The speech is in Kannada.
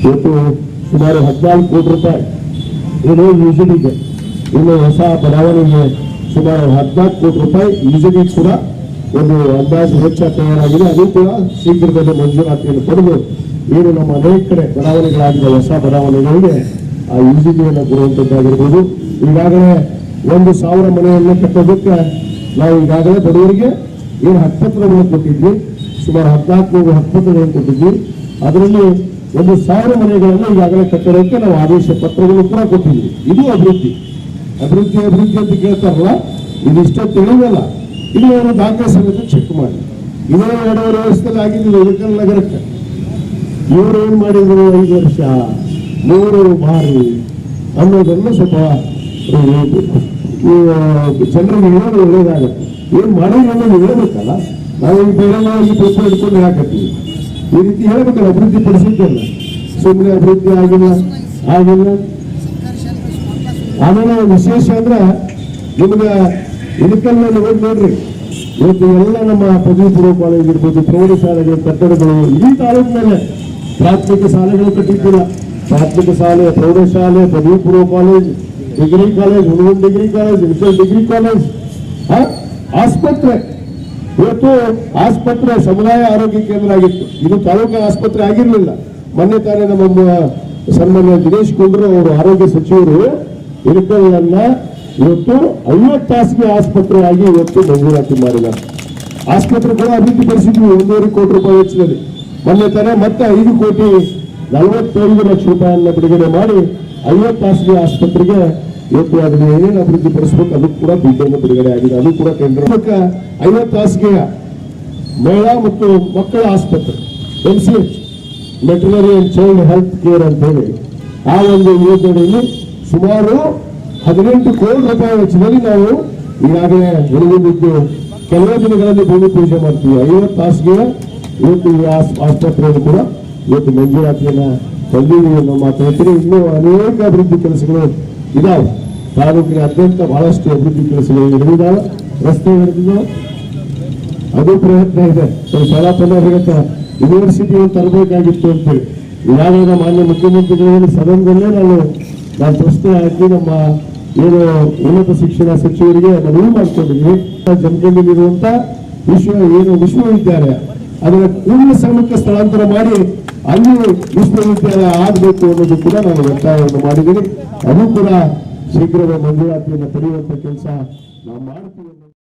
ಇವತ್ತು ಸುಮಾರು 14 ಕೋಟಿ ರೂಪಾಯಿ ಏನು ಯುಜಿಡಿಗೆ, ಇನ್ನು ಹೊಸ ಬಡಾವಣೆಗೆ ಸುಮಾರು 14 ಕೋಟಿ ರೂಪಾಯಿ ಯುಜಿಡಿ ಕೂಡ ಒಂದು ಅಂದಾಜು ವೆಚ್ಚ ತಯಾರಾಗಿದೆ. ಅದು ಕೂಡ ಶೀಘ್ರದಲ್ಲೇ ಮಂಜೂರಾತಿಯನ್ನು ಪಡೆದು ಏನು ನಮ್ಮ ಅನೇಕ ಕಡೆ ಬಡಾವಣೆಗಳಾಗಿದೆ ಹೊಸ ಬಡಾವಣೆಗಳಿಗೆ ಆ ಯುಜಿಡಿಯನ್ನು ಕೊಡುವಂಥದ್ದಾಗಿರ್ಬೋದು. ಈಗಾಗಲೇ 1,000 ಮನೆಯನ್ನು ಕಟ್ಟೋದಕ್ಕೆ ನಾವು ಈಗಾಗಲೇ ಬಡವರಿಗೆ ಏನು ಹಕ್ಕುಪತ್ರಗಳನ್ನು ಕೊಟ್ಟಿದ್ವಿ, ಸುಮಾರು 14 ಹಕ್ಕುಪತ್ರಗಳನ್ನು ಕೊಟ್ಟಿದ್ವಿ. ಅದರಲ್ಲಿ 1,000 ಮನೆಗಳನ್ನು ಈಗಾಗಲೇ ಕಟ್ಟಡಕ್ಕೆ ನಾವು ಆದೇಶ ಪತ್ರಗಳು ಕೂಡ ಕೊಟ್ಟಿದ್ವಿ. ಇದು ಅಭಿವೃದ್ಧಿ ಅಭಿವೃದ್ಧಿ ಅಭಿವೃದ್ಧಿ ಅಂತ ಕೇಳ್ತಾರಲ್ಲ, ಇದಿಷ್ಟೇ ತಿಳಿಯಲ್ಲ. ಇದು ಅವರು ದಾಖಲೆ ಸಮೇತ ಚೆಕ್ ಮಾಡಿ ಇದೇ 2.5 ವರ್ಷದಲ್ಲಿ ಆಗಿದ್ದಿಲ್ಲ ಇಳಕಲ್ ನಗರಕ್ಕೆ. ಇವರು ಏನ್ ಮಾಡಿದ್ರು 5 ವರ್ಷ 100 ಬಾರಿ ಅನ್ನೋದನ್ನು ಸ್ವಲ್ಪ ಜನರಿಗೆ ಹೇಳೋದು ಒಳ್ಳೇದಾಗುತ್ತೆ. ಏನ್ ಮಾಡೋದು ಅನ್ನೋದು ಹೇಳ್ಬೇಕಲ್ಲ. ನಾವು ಈ ಬೇರೆ ಈ ಪುಸ್ತಕ ಹಿಡ್ಕೊಂಡು ಹಾಕತ್ತೀವಿ, ಈ ರೀತಿ ಹೇಳ್ಬೇಕಲ್ಲ. ಅಭಿವೃದ್ಧಿ ಪಡಿಸಿದ್ದಲ್ಲ, ಸುಮ್ಮನೆ ಅಭಿವೃದ್ಧಿ ಆಗಿಲ್ಲ. ಆಮೇಲೆ ವಿಶೇಷ ಅಂದ್ರೆ ನಿಮ್ಗೆ ಇಳಕಲ್ನಲ್ಲಿ ಹೋಗಿ ನೋಡ್ರಿ, ಇವತ್ತು ಎಲ್ಲ ನಮ್ಮ ಪದವಿ ಪೂರ್ವ ಕಾಲೇಜ್ ಇರ್ಬೋದು, ಪ್ರೌಢಶಾಲೆಗಳು, ಕಟ್ಟಡಗಳು ಈ ತಾಲೂಕಿನಲ್ಲೇ ಪ್ರಾಥಮಿಕ ಶಾಲೆಗಳು ಕಟ್ಟಿದ್ದಿಲ್ಲ. ಪ್ರಾಥಮಿಕ ಶಾಲೆ, ಪ್ರೌಢಶಾಲೆ, ಪದವಿ ಪೂರ್ವ ಕಾಲೇಜ್, ಡಿಗ್ರಿ ಕಾಲೇಜ್, ಹುಡುಗನ್ degree college, Ilkal degree college, ಆಸ್ಪತ್ರೆ. ಇವತ್ತು ಆಸ್ಪತ್ರೆ ಸಮುದಾಯ ಆರೋಗ್ಯ ಕೇಂದ್ರ ಆಗಿತ್ತು, ಇದು ತಾಲೂಕು ಆಸ್ಪತ್ರೆ ಆಗಿರ್ಲಿಲ್ಲ. ಮೊನ್ನೆ ತಾನೇ ನಮ್ಮ ಸನ್ಮಾನ್ಯ ದಿನೇಶ್ ಗುಂಡೂರಾವ್ ಅವರು ಆರೋಗ್ಯ ಸಚಿವರು ಇಳಕಲ್ಲನ್ನ ಇವತ್ತು 50 ಹಾಸಿಗೆ ಆಸ್ಪತ್ರೆ ಆಗಿ ಇವತ್ತು ಮಂಜೂರಾತಿ ಮಾಡಿದ್ದಾರೆ. ಆಸ್ಪತ್ರೆ ಕೂಡ ಅಭಿವೃದ್ಧಿ ಪಡಿಸಿದ್ವಿ 1.5 ಕೋಟಿ ರೂಪಾಯಿ ವೆಚ್ಚದಲ್ಲಿ. ಮೊನ್ನೆ ತಾನೇ ಮತ್ತೆ 5 ಕೋಟಿ 45 ಲಕ್ಷ ರೂಪಾಯಿಯನ್ನ ಬಿಡುಗಡೆ ಮಾಡಿ 50 ಹಾಸಿಗೆ ಆಸ್ಪತ್ರೆಗೆ ಇವತ್ತು ಅದನ್ನ ಏನೇನು ಅಭಿವೃದ್ಧಿ ಪಡಿಸಬೇಕು ಅದಕ್ಕೆ ಕೂಡ ದುಡ್ಡನ್ನು ಬಿಡುಗಡೆ ಆಗಿದೆ. ಅದು ಕೂಡ ಟೆಂಡರ್ 50 ಹಾಸಿಗೆಯ ಮಹಿಳಾ ಮತ್ತು ಮಕ್ಕಳ ಆಸ್ಪತ್ರೆ MCH, veterinary and child health care ಅಂತ ಹೇಳಿ ಆ ಒಂದು ಯೋಜನೆಯಲ್ಲಿ ಸುಮಾರು 18 ಕೋಟಿ ರೂಪಾಯಿ ವೆಚ್ಚದಲ್ಲಿ ನಾವು ಈಗಾಗಲೇ ಹೊರಗಿದ್ದು ಕೆಲವೇ ದಿನಗಳಲ್ಲಿ ಭೂಮಿ ಪೂಜೆ ಮಾಡ್ತೀವಿ. 50 ಹಾಸಿಗೆಯ ಇವತ್ತು ಈ ಆಸ್ಪತ್ರೆಯನ್ನು ಕೂಡ ಇವತ್ತು ಮಂಜೂರಾತಿಯನ್ನ ತಂದಿದ್ದೀವಿ ಅನ್ನೋ ಮಾತು ಹೇಳ್ತೀರಿ. ಇನ್ನೂ ಅನೇಕ ಅಭಿವೃದ್ಧಿ ಕೆಲಸಗಳು ಇದಾವೆ ತಾಲೂಕಿನಾದ್ಯಂತ, ಬಹಳಷ್ಟು ಅಭಿವೃದ್ಧಿ ಕೆಲಸಗಳು ನಡೆದಿದ್ದಾವೆ. ರಸ್ತೆ ನಡೆದಿದ್ದಾವೆ, ಅದು ಪ್ರಯತ್ನ ಇದೆ. ಶಾಲಾ ಪದವಿಗೆ ಯೂನಿವರ್ಸಿಟಿ ತರಬೇಕಾಗಿತ್ತು ಅಂತೇಳಿ ಈಗಾಗಲೇ ಮಾನ್ಯ ಮುಖ್ಯಮಂತ್ರಿಗಳಿಗೆ ಸದನದಲ್ಲೇ ನಾನು ಪ್ರಶ್ನೆ ಹಾಕಿ ನಮ್ಮ ಏನು ಉನ್ನತ ಶಿಕ್ಷಣ ಸಚಿವರಿಗೆ ಮನವಿ ಮಾಡ್ಕೊಂಡಿದ್ವಿ. ಜಮಖಂಡಿಲಿರುವಂತ ವಿಶ್ವವಿದ್ಯಾಲಯ ಅದರ ಕೂಡಲ ಸಂಘಕ್ಕೆ ಸ್ಥಳಾಂತರ ಮಾಡಿ ಅಲ್ಲಿ ವಿಶ್ವವಿದ್ಯಾಲಯ ಆಗಬೇಕು ಅನ್ನೋದು ಕೂಡ ನಾನು ಒತ್ತಾಯವನ್ನು ಮಾಡಿದ್ದೀನಿ. ಅದು ಕೂಡ ಶೀಘ್ರವೇ ಮಂಜೂರಾತಿಯನ್ನು ಪಡೆಯುವಂತ ಕೆಲಸ ನಾವು ಮಾಡ್ತೀವಿ.